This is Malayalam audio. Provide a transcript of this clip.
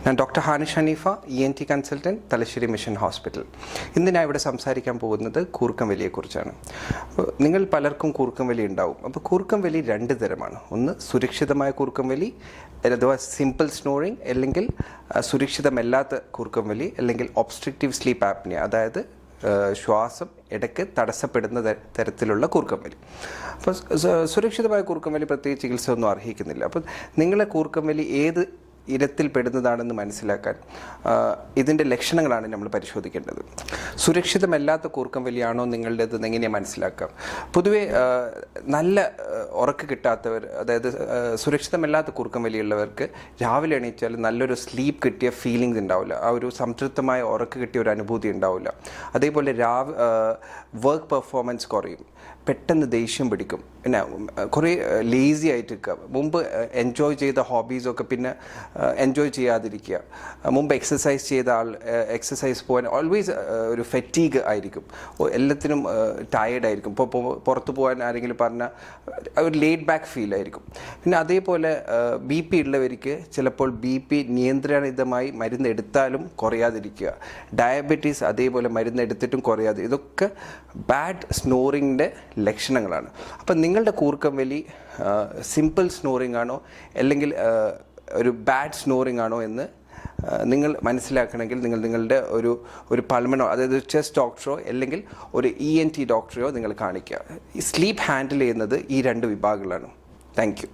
ഞാൻ doctor Hanish Haneefa, ENT consultant, Thalassery mission hospital. ഇന്ന് ഞാൻ ഇവിടെ സംസാരിക്കാൻ പോകുന്നത് കൂർക്കം വലിയെക്കുറിച്ചാണ്. നിങ്ങൾ പലർക്കും കൂർക്കം വലി ഉണ്ടാവും. അപ്പോൾ കൂർക്കം വലി രണ്ട് തരമാണ്. ഒന്ന് സുരക്ഷിതമായ കൂർക്കം വലി, അഥവാ സിമ്പിൾ സ്നോറിങ്, അല്ലെങ്കിൽ സുരക്ഷിതമല്ലാത്ത കൂർക്കം വലി, അല്ലെങ്കിൽ ഒബ്സ്ട്രക്റ്റീവ് സ്ലീപ്പ് ആപ്നിയ, അതായത് ശ്വാസം ഇടയ്ക്ക് തടസ്സപ്പെടുന്ന തരത്തിലുള്ള കൂർക്കം വലി. അപ്പോൾ സുരക്ഷിതമായ കൂർക്കം വലി പ്രത്യേകിച്ച് ചികിത്സ ഒന്നും അർഹിക്കുന്നില്ല. അപ്പോൾ നിങ്ങളെ കൂർക്കം വലി ഏത് ഇനത്തിൽ പെടുന്നതാണെന്ന് മനസ്സിലാക്കാൻ ഇതിൻ്റെ ലക്ഷണങ്ങളാണ് നമ്മൾ പരിശോധിക്കേണ്ടത്. സുരക്ഷിതമല്ലാത്ത കൂർക്കം വലിയാണോ നിങ്ങളുടേത് എങ്ങനെയാണ് മനസ്സിലാക്കാം? പൊതുവേ നല്ല ഉറക്കം കിട്ടാത്തവർ, അതായത് സുരക്ഷിതമല്ലാത്ത കൂർക്കം വലിയുള്ളവർക്ക് രാവിലെ എണീറ്റാൽ നല്ലൊരു സ്ലീപ്പ് കിട്ടിയ ഫീലിംഗ്സ് ഉണ്ടാവില്ല, ആ ഒരു സംതൃപ്തമായ ഉറക്കം കിട്ടിയ ഒരു അനുഭൂതി ഉണ്ടാവില്ല. അതേപോലെ വർക്ക് പെർഫോമൻസ് കുറയും, പെട്ടെന്ന് ദേഷ്യം പിടിക്കും, പിന്നെ കുറേ ലേസി ആയിട്ട് നിൽക്കുക, മുമ്പ് എൻജോയ് ചെയ്ത ഹോബീസൊക്കെ പിന്നെ എൻജോയ് ചെയ്യാതിരിക്കുക, മുമ്പ് എക്സസൈസ് ചെയ്ത എക്സസൈസ് പോകാൻ ഓൾവേസ് ഒരു ഫെറ്റീഗ് ആയിരിക്കും, എല്ലാത്തിനും ടയേർഡായിരിക്കും. ഇപ്പോൾ പുറത്ത് പോകാൻ ആരെങ്കിലും പറഞ്ഞാൽ ഒരു ലേഡ് ബാക്ക് ഫീൽ ആയിരിക്കും. പിന്നെ അതേപോലെ BP ഉള്ളവർക്ക് ചിലപ്പോൾ BP നിയന്ത്രണിതമായി മരുന്ന് എടുത്താലും കുറയാതിരിക്കുക, ഡയബറ്റീസ് അതേപോലെ മരുന്ന് എടുത്തിട്ടും കുറയാതെ, ഇതൊക്കെ ബാഡ് സ്നോറിങ്ങിൻ്റെ ലക്ഷണങ്ങളാണ്. അപ്പം നിങ്ങളുടെ കൂർക്കം വലി സിമ്പിൾ സ്നോറിംഗ് ആണോ അല്ലെങ്കിൽ ഒരു ബാഡ് സ്നോറിംഗ് ആണോ എന്ന് നിങ്ങൾ മനസ്സിലാക്കണമെങ്കിൽ നിങ്ങളുടെ ഒരു പൾമനോ, അതായത് ചെസ്റ്റ് ഡോക്ടറോ അല്ലെങ്കിൽ ഒരു ENT ഡോക്ടറെയോ നിങ്ങൾ കാണിക്കുക. ഈ സ്ലീപ്പ് ഹാൻഡിൽ ചെയ്യുന്നത് ഈ രണ്ട് വിഭാഗങ്ങളാണ്. Thank you.